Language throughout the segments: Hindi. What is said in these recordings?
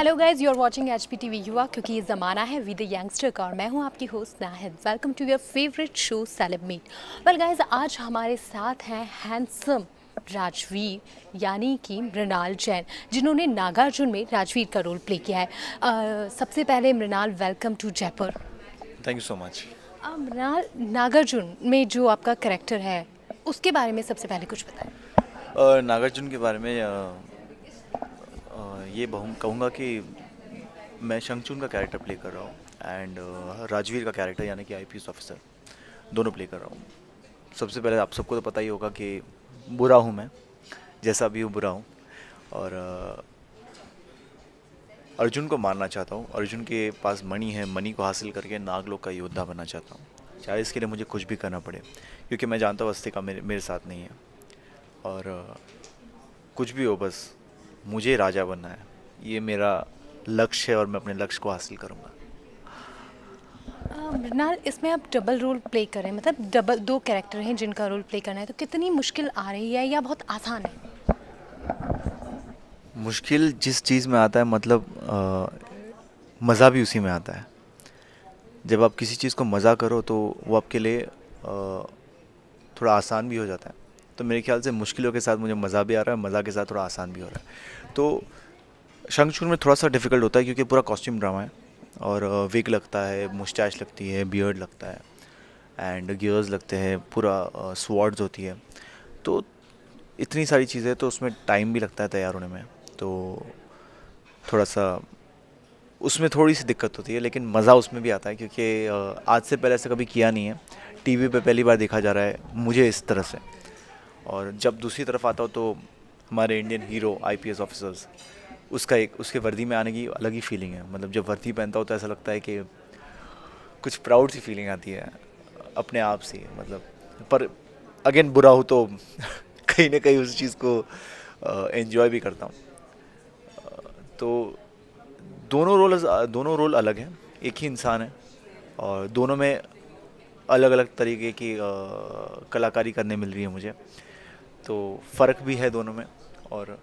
Hello guys, you are watching HPTV Yuva, क्योंकि ये ज़माना है विद यंगस्टर का और मैं हूँ आपकी host Nahid. Welcome to your favourite show celeb meet. Well guys, आज हमारे साथ हैं हैंडसम राजवीर यानी कि मृणाल जैन, जिन्होंने नागार्जुन में राजवीर का रोल प्ले किया है। सबसे पहले Mrunal, welcome to Jaipur. Thank you so much. Mrunal, Nagarjuna में जो आपका करेक्टर है उसके बारे में सबसे पहले कुछ बताएं। नागार्जुन के बारे में ये कहूँगा कि मैं शंखचून का कैरेक्टर प्ले कर रहा हूँ एंड राजवीर का कैरेक्टर यानी कि आईपीएस ऑफिसर दोनों प्ले कर रहा हूँ। सबसे पहले आप सबको तो पता ही होगा कि बुरा हूँ मैं, जैसा भी हूँ बुरा हूँ और अर्जुन को मारना चाहता हूँ। अर्जुन के पास मणि है, मणि को हासिल करके नागलोक का योद्धा बनना चाहता हूँ, चाहे इसके लिए मुझे कुछ भी करना पड़े, क्योंकि मैं जानता हूँ अस्तिका मेरे साथ नहीं है और कुछ भी हो बस मुझे राजा बनना है। ये मेरा लक्ष्य है और मैं अपने लक्ष्य को हासिल करूँगा। मृणाल, इसमें आप डबल रोल प्ले कर रहे हैं, मतलब डबल दो कैरेक्टर हैं जिनका रोल प्ले करना है, तो कितनी मुश्किल आ रही है या बहुत आसान है? मुश्किल जिस चीज़ में आता है मतलब मज़ा भी उसी में आता है। जब आप किसी चीज़ को मज़ा करो तो वो आपके लिए थोड़ा आसान भी हो जाता है। तो मेरे ख्याल से मुश्किलों के साथ मुझे मज़ा भी आ रहा है, मज़ा के साथ थोड़ा आसान भी हो रहा है। तो शंखचूड़ में थोड़ा सा डिफ़िकल्ट होता है क्योंकि पूरा कॉस्ट्यूम ड्रामा है और विग लगता है, मुस्टैच लगती है, बियर्ड लगता है एंड गियर्स लगते हैं, पूरा स्वॉर्ड्स होती है। तो इतनी सारी चीज़ें, तो उसमें टाइम भी लगता है तैयार होने में। तो थोड़ा सा उसमें थोड़ी सी दिक्कत होती है, लेकिन मज़ा उसमें भी आता है क्योंकि आज से पहले ऐसा कभी किया नहीं है। टीवी पे पहली बार देखा जा रहा है मुझे इस तरह से। और जब दूसरी तरफ आता हूँ तो हमारे इंडियन हीरो आईपीएस ऑफिसर्स, उसके वर्दी में आने की अलग ही फीलिंग है। मतलब जब वर्दी पहनता हूँ तो ऐसा लगता है कि कुछ प्राउड सी फीलिंग आती है अपने आप से। मतलब पर अगेन बुरा हूँ तो कहीं ना कहीं उस चीज़ को एंजॉय भी करता हूँ। तो दोनों रोल अलग हैं, एक ही इंसान है और दोनों में अलग अलग तरीके की कलाकारी करने मिल रही है मुझे। तो फ़र्क भी है दोनों में और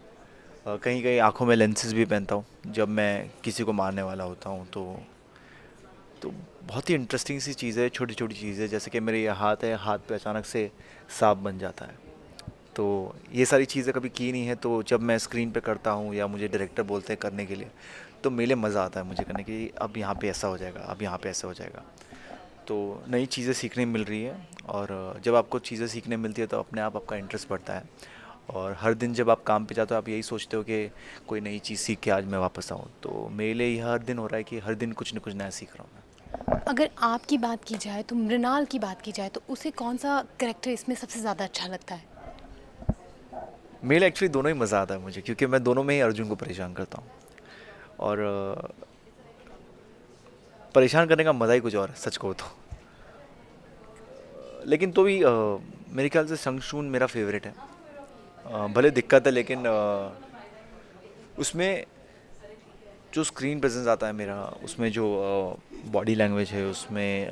कहीं कहीं आँखों में लेंसेज भी पहनता हूँ जब मैं किसी को मारने वाला होता हूँ। तो बहुत ही इंटरेस्टिंग सी चीज़ है, छोटी छोटी चीज़ें, जैसे कि मेरे ये हाथ है, हाथ पे अचानक से सांप बन जाता है। तो ये सारी चीज़ें कभी की नहीं है, तो जब मैं स्क्रीन पे करता हूँ या मुझे डायरेक्टर बोलते हैं करने के लिए तो मेरे मज़ा आता है मुझे करने की। अब यहाँ पे ऐसा हो जाएगा, अब यहाँ पे ऐसा हो जाएगा। तो नई चीज़ें सीखने मिल रही है और जब आपको चीज़ें सीखने मिलती है तो अपने आप आपका इंटरेस्ट बढ़ता है। और हर दिन जब आप काम पे जाते हो आप यही सोचते हो कि कोई नई चीज़ सीख के आज मैं वापस आऊँ। तो मेरे लिए यह हर दिन हो रहा है कि हर दिन कुछ न कुछ नया सीख रहा हूँ मैं। अगर आपकी बात की जाए तो मृणाल की बात की जाए तो उसे कौन सा करेक्टर इसमें सबसे ज़्यादा अच्छा लगता है? मेरे लिए एक्चुअली दोनों ही मज़ा आता है मुझे, क्योंकि मैं दोनों में ही अर्जुन को परेशान करता हूँ और परेशान करने का मज़ा ही कुछ और है सच कहो तो। लेकिन तो भी मेरे ख्याल से शंखचूड़ मेरा फेवरेट है। भले दिक्कत है लेकिन उसमें जो स्क्रीन प्रेजेंस आता है मेरा, उसमें जो बॉडी लैंग्वेज है, उसमें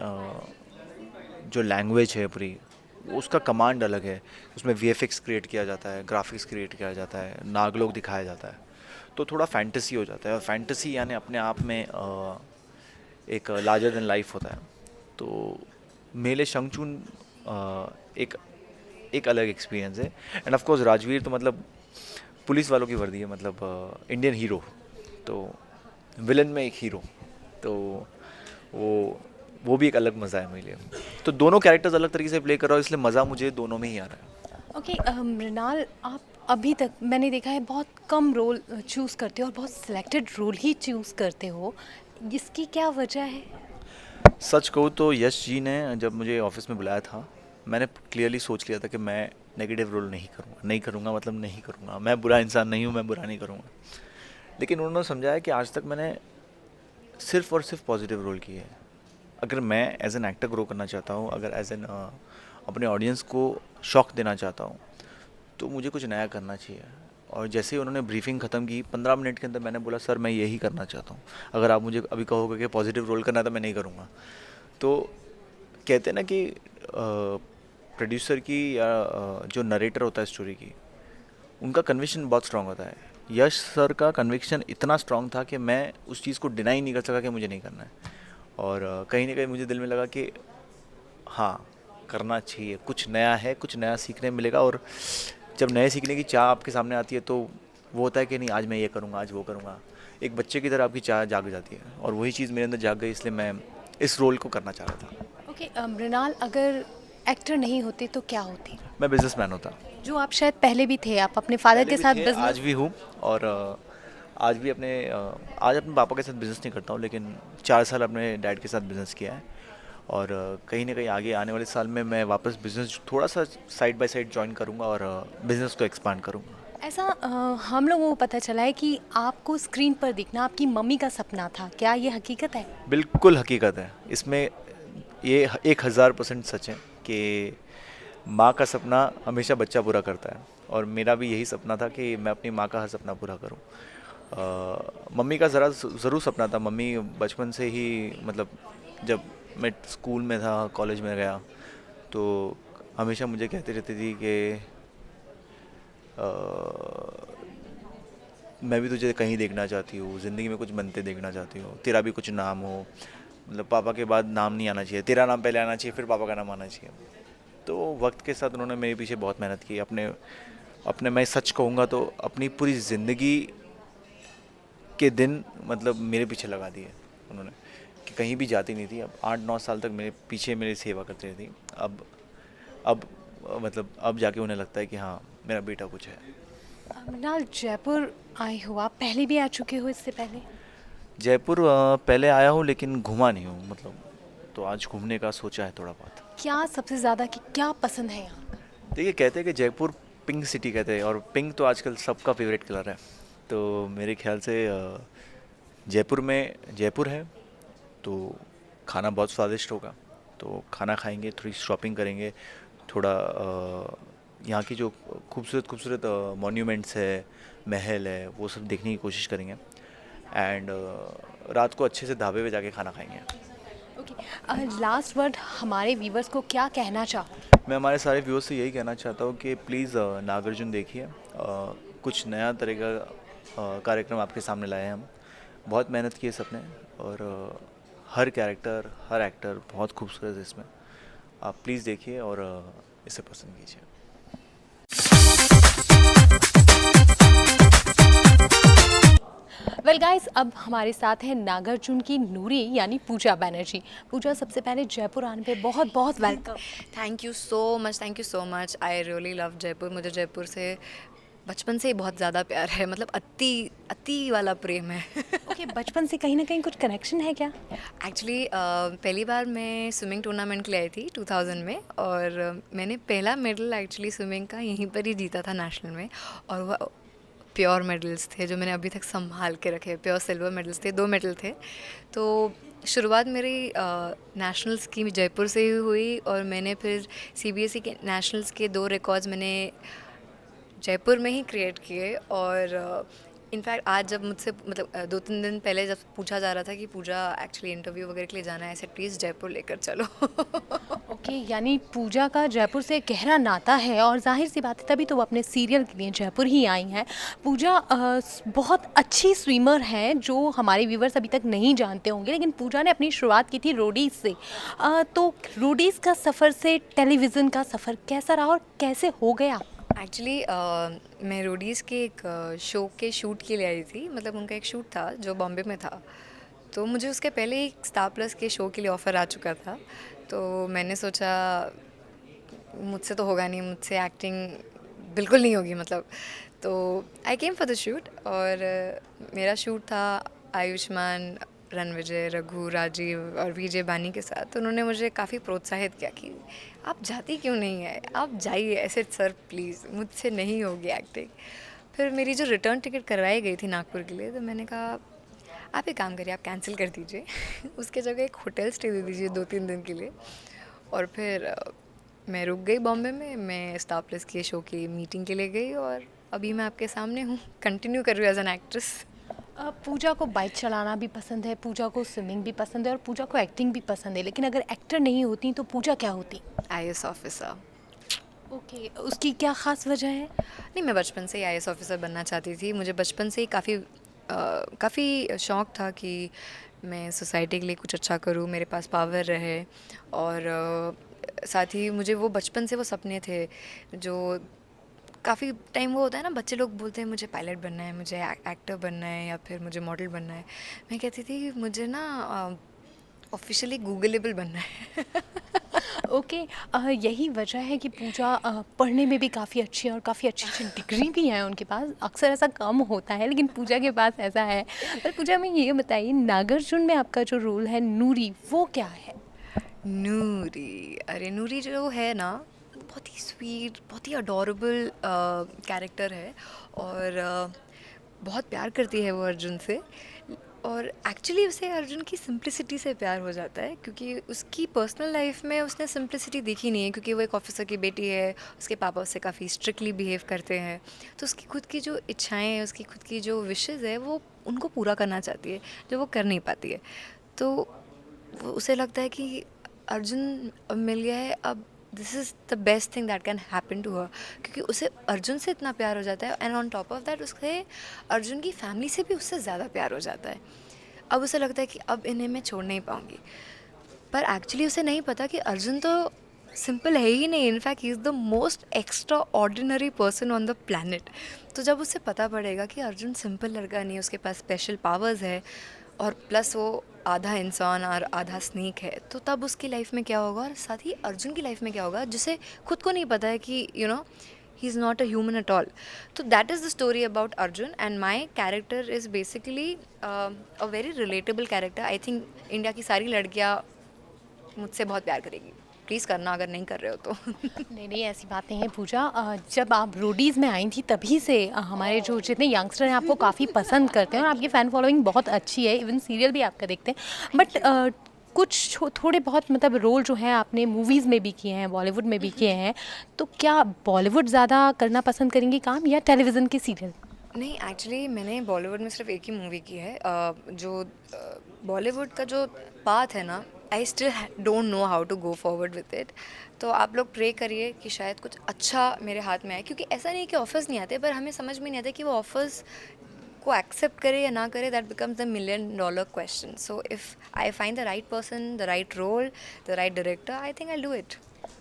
जो लैंग्वेज है पूरी, उसका कमांड अलग है। उसमें वीएफएक्स क्रिएट किया जाता है, ग्राफिक्स क्रिएट किया जाता है, नागलोक दिखाया जाता है, तो थोड़ा फैंटेसी हो जाता है। और फैंटेसी यानी अपने आप में एक लार्जर देन लाइफ होता है। तो मेले शंखचूड़ एक एक अलग एक्सपीरियंस है। एंड ऑफ कोर्स राजवीर तो मतलब पुलिस वालों की वर्दी है, मतलब इंडियन हीरो, तो विलन में एक हीरो। तो वो वो भी एक अलग मज़ा है मेरे लिए। तो दोनों कैरेक्टर्स अलग तरीके से प्ले कर रहा हूँ, इसलिए मज़ा मुझे दोनों में ही आ रहा है। ओके, मृणाल, आप अभी तक मैंने देखा है बहुत कम रोल चूज़ करते हो और बहुत सिलेक्टेड रोल ही चूज़ करते हो। इसकी क्या वजह है? सच कहूँ तो यश जी ने जब मुझे ऑफिस में बुलाया था, मैंने क्लियरली सोच लिया था कि मैं नेगेटिव रोल नहीं करूँगा, नहीं करूँगा मतलब नहीं करूँगा। मैं बुरा इंसान नहीं हूँ, मैं बुरा नहीं करूँगा। लेकिन उन्होंने समझाया कि आज तक मैंने सिर्फ और सिर्फ पॉजिटिव रोल किए हैं। अगर मैं एज एन एक्टर ग्रो करना चाहता हूँ, अगर एज एन अपने ऑडियंस को शॉक देना चाहता हूँ, तो मुझे कुछ नया करना चाहिए। और जैसे ही उन्होंने ब्रीफिंग ख़त्म की 15 मिनट के अंदर मैंने बोला सर मैं यही करना चाहता हूँ, अगर आप मुझे अभी कहोगे कि पॉजिटिव रोल करना है तो मैं नहीं करूँगा। तो कहते हैं ना कि प्रोड्यूसर की या जो नरेटर होता है स्टोरी की, उनका कन्विक्शन बहुत स्ट्रांग होता है। यश सर का कन्विक्शन इतना स्ट्रांग था कि मैं उस चीज़ को डिनाई नहीं कर सका कि मुझे नहीं करना है। और कहीं ना कहीं मुझे दिल में लगा कि हाँ, करना चाहिए, कुछ नया है, कुछ नया सीखने मिलेगा। और जब नए सीखने की चाह आपके सामने आती है तो वो होता है कि नहीं, आज मैं ये करूँगा, आज वो करूँगा। एक बच्चे की तरह आपकी चाह जाग जाती है, और वही चीज़ मेरे अंदर जाग गई, इसलिए मैं इस रोल को करना चाह रहा था। ओके, मृणाल अगर एक्टर नहीं होते तो क्या होती? मैं बिजनेसमैन होता। जो आप शायद पहले भी थे, आप अपने फादर पहले के भी साथ थे, आज बिजनेस। भी हूँ। और आज भी आज अपने पापा के साथ बिज़नेस नहीं करता हूँ, लेकिन 4 साल अपने डैड के साथ बिज़नेस किया है। और कहीं ना कहीं आगे आने वाले साल में मैं वापस बिज़नेस थोड़ा सा साइड बाय साइड ज्वाइन करूँगा और बिज़नेस को एक्सपांड करूँगा। ऐसा हम लोगों को पता चला है कि आपको स्क्रीन पर दिखना आपकी मम्मी का सपना था, क्या ये हकीकत है? बिल्कुल हकीकत है इसमें। ये 1000% सच है कि माँ का सपना हमेशा बच्चा पूरा करता है, और मेरा भी यही सपना था कि मैं अपनी माँ का हर सपना पूरा करूँ। मम्मी का ज़रूर सपना था। मम्मी बचपन से ही, मतलब जब मैं स्कूल में था, कॉलेज में गया, तो हमेशा मुझे कहती रहती थी कि मैं भी तुझे कहीं देखना चाहती हूँ, ज़िंदगी में कुछ बनते देखना चाहती हूँ, तेरा भी कुछ नाम हो, मतलब पापा के बाद नाम नहीं आना चाहिए, तेरा नाम पहले आना चाहिए, फिर पापा का नाम आना चाहिए। तो वक्त के साथ उन्होंने मेरे पीछे बहुत मेहनत की। अपने अपने मैं सच कहूँगा तो अपनी पूरी ज़िंदगी के दिन मतलब मेरे पीछे लगा दिए उन्होंने, कि कहीं भी जाती नहीं थी। अब 8-9 साल तक मेरे पीछे मेरी सेवा करती रही थी। अब मतलब अब जाके उन्हें लगता है कि हाँ, मेरा बेटा कुछ है। मृणाल, जयपुर आए हो आप, पहले भी आ चुके हो इससे पहले? जयपुर पहले आया हूँ लेकिन घूमा नहीं हूँ, मतलब तो आज घूमने का सोचा है थोड़ा बहुत। क्या सबसे ज़्यादा कि क्या पसंद है यहाँ? देखिए, कहते हैं कि जयपुर पिंक सिटी कहते हैं, और पिंक तो आजकल सबका फेवरेट कलर है। तो मेरे ख्याल से जयपुर में जयपुर है तो खाना बहुत स्वादिष्ट होगा। तो खाना खाएंगे, थोड़ी शॉपिंग करेंगे, थोड़ा यहाँ की जो खूबसूरत खूबसूरत मॉन्यूमेंट्स है, महल है, वो सब देखने की कोशिश करेंगे। एंड रात को अच्छे से ढाबे पे जाके खाना खाएंगे। ओके, लास्ट वर्ड हमारे व्यूवर्स को क्या कहना चाहो? मैं हमारे सारे व्यूअर्स से यही कहना चाहता हूँ कि प्लीज़ नागार्जुन देखिए। कुछ नया तरह का कार्यक्रम आपके सामने लाए हैं हम। बहुत मेहनत की है सबने, और हर कैरेक्टर, हर एक्टर बहुत खूबसूरत है इसमें। आप प्लीज़ देखिए और इसे पसंद कीजिए। वेल गाइस, अब हमारे साथ है नागार्जुन की नूरी यानी पूजा बैनर्जी। पूजा, सबसे पहले जयपुर आने पे बहुत बहुत welcome. Thank you so much, thank you so much. I really love Jaipur. मुझे जयपुर से बचपन से ही बहुत ज़्यादा प्यार है, मतलब अति अति वाला प्रेम है। ओके, बचपन से कहीं ना कहीं कुछ कनेक्शन है क्या? एक्चुअली पहली बार मैं स्विमिंग टूर्नामेंट के लिए आई थी 2000 में, और मैंने पहला मेडल एक्चुअली स्विमिंग का यहीं पर ही जीता था नेशनल में। और वह प्योर मेडल्स थे जो मैंने अभी तक संभाल के रखे। प्योर सिल्वर मेडल्स थे, 2 मेडल थे। तो शुरुआत मेरी नेशनल्स की जयपुर से ही हुई, और मैंने फिर सीबीएसई के नेशनल्स के 2 रिकॉर्ड्स मैंने जयपुर में ही क्रिएट किए। और इनफैक्ट आज जब मुझसे मतलब 2-3 दिन पहले जब पूछा जा रहा था कि पूजा एक्चुअली इंटरव्यू वगैरह के लिए जाना है, ऐसे प्लीज़ जयपुर लेकर चलो। ओके, यानी पूजा का जयपुर से गहरा नाता है, और जाहिर सी बात है तभी तो वो अपने सीरियल के लिए जयपुर ही आई हैं। पूजा बहुत अच्छी स्विमर हैं जो हमारे व्यूवर्स अभी तक नहीं जानते होंगे, लेकिन पूजा ने अपनी शुरुआत की थी रोडीज़ से। तो रोडीज़ का सफ़र से टेलीविज़न का सफ़र कैसा रहा और कैसे हो गया? एक्चुअली मैं रोडीज़ के एक शो के शूट के लिए आई थी। मतलब उनका एक शूट था जो बॉम्बे में था, तो मुझे उसके पहले ही स्टार प्लस के शो के लिए ऑफ़र आ चुका था। तो मैंने सोचा मुझसे तो होगा नहीं, मुझसे एक्टिंग बिल्कुल नहीं होगी मतलब। तो आई केम फॉर द शूट, और मेरा शूट था आयुष्मान, रणविजय, रघु, राजीव और विजय बानी के साथ। तो उन्होंने मुझे काफ़ी प्रोत्साहित किया कि आप जाती क्यों नहीं है, आप जाइए। ऐसे सर प्लीज़, मुझसे नहीं होगी एक्टिंग। फिर मेरी जो रिटर्न टिकट करवाई गई थी नागपुर के लिए, तो मैंने कहा आप एक काम करिए, आप कैंसिल कर दीजिए। उसके जगह एक होटल स्टे दे दीजिए 2-3 दिन के लिए। और फिर मैं रुक गई बॉम्बे में। मैं स्टार प्लस के शो की मीटिंग के लिए गई, और अभी मैं आपके सामने हूँ, कंटिन्यू कर रही हूँ एज एन एक्ट्रेस। पूजा को बाइक चलाना भी पसंद है, पूजा को स्विमिंग भी पसंद है, और पूजा को एक्टिंग भी पसंद है, लेकिन अगर एक्टर नहीं होती तो पूजा क्या होती? IAS officer. ओके, उसकी क्या ख़ास वजह है? नहीं, मैं बचपन से ही आईएएस ऑफिसर बनना चाहती थी। मुझे बचपन से ही काफ़ी शौक़ था कि मैं सोसाइटी के लिए कुछ अच्छा करूँ, मेरे पास पावर रहे। और साथ ही मुझे वो बचपन से वो सपने थे जो काफ़ी टाइम वो होता है ना, बच्चे लोग बोलते हैं मुझे पायलट बनना है, मुझे एक्टर बनना है या फिर मुझे मॉडल बनना है। मैं कहती थी मुझे ना ऑफिशियली गूगलेबल बनना है। ओके, यही वजह है कि पूजा पढ़ने में भी काफ़ी अच्छी है और काफ़ी अच्छी-अच्छी डिग्री भी है उनके पास। अक्सर ऐसा कम होता है लेकिन पूजा के पास ऐसा है। पर पूजा हमें ये बताइए, नागार्जुन में आपका जो रोल है नूरी, वो क्या है? नूरी, अरे नूरी जो है ना, बहुत ही स्वीट, बहुत ही अडोरेबल कैरेक्टर है। और बहुत प्यार करती है वो अर्जुन से। और एक्चुअली उसे अर्जुन की सिंप्लिसिटी से प्यार हो जाता है, क्योंकि उसकी पर्सनल लाइफ में उसने सिंप्लिसिटी देखी नहीं है, क्योंकि वो एक ऑफिसर की बेटी है। उसके पापा उससे काफ़ी स्ट्रिक्टली बिहेव करते हैं, तो उसकी खुद की जो इच्छाएं हैं, उसकी खुद की जो विशेज़ है, वो उनको पूरा करना चाहती है, जो वो कर नहीं पाती है। तो उसे लगता है कि अर्जुन अब मिल गया है, अब this is the best thing that can happen to her, क्योंकि उसे अर्जुन से इतना प्यार हो जाता है। And on top of that उसे अर्जुन की फैमिली से भी उससे ज़्यादा प्यार हो जाता है। अब उसे लगता है कि अब इन्हें मैं छोड़ नहीं पाऊँगी, पर एक्चुअली उसे नहीं पता कि अर्जुन तो सिंपल है ही नहीं। In fact he is the most extra ordinary person on the planet. तो जब उसे पता पड़ेगा कि अर्जुन सिंपल लड़का नहीं है, उसके पास स्पेशल पावर्स है, और प्लस वो आधा इंसान और आधा स्नेक है, तो तब उसकी लाइफ में क्या होगा, और साथ ही अर्जुन की लाइफ में क्या होगा, जिसे खुद को नहीं पता है कि he is not a human at all. तो that is the story about Arjun, and my character is basically a very relatable character. I think India की सारी लड़कियाँ मुझसे बहुत प्यार करेगी। प्लीज़ करना अगर नहीं कर रहे हो तो। नहीं नहीं, ऐसी बात नहीं है पूजा। जब आप रोडीज़ में आई थी तभी से हमारे जो जितने यंगस्टर हैं आपको काफ़ी पसंद करते हैं और आपकी फ़ैन फॉलोइंग बहुत अच्छी है। इवन सीरियल भी आपका देखते हैं। बट कुछ थोड़े बहुत मतलब रोल जो हैं आपने मूवीज़ में भी किए हैं, बॉलीवुड में भी किए हैं, तो क्या बॉलीवुड ज़्यादा करना पसंद करेंगी काम या टेलीविज़न के सीरियल? नहीं, एक्चुअली मैंने बॉलीवुड में सिर्फ एक ही मूवी की है। जो बॉलीवुड का जो पाथ है ना, I still don't know how to go forward with it. तो आप लोग प्रे करिए कि शायद कुछ अच्छा मेरे हाथ में आए, क्योंकि ऐसा नहीं है कि ऑफर्स नहीं आते, पर हमें समझ में नहीं आता कि वो ऑफर्स को एक्सेप्ट करे या ना करे। That becomes the $1,000,000 question. So if I find the right person, the right role, the right director, I think I do it.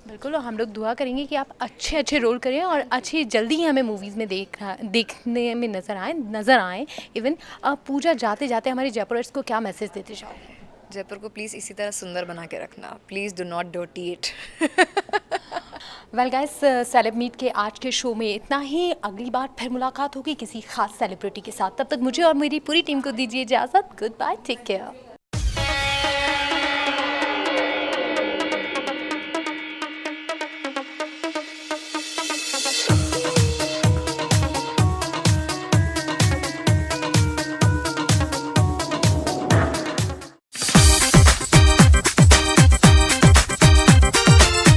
बिल्कुल, और हम लोग दुआ करेंगे कि आप अच्छे अच्छे रोल करें और अच्छी जल्दी ही हमें मूवीज़ में देखने में नज़र आएँ। इवन पूजा जाते जाते हमारे जयपुरर्स को क्या मैसेज देते जाओगे? जयपुर को प्लीज़ इसी तरह सुंदर बना के रखना। Please do not dirty it. Well guys, celeb meet के आज के शो में इतना ही। अगली बार फिर मुलाकात होगी किसी खास सेलिब्रिटी के साथ। तब तक मुझे और मेरी पूरी टीम को दीजिए इजाज़त। Good bye, take care.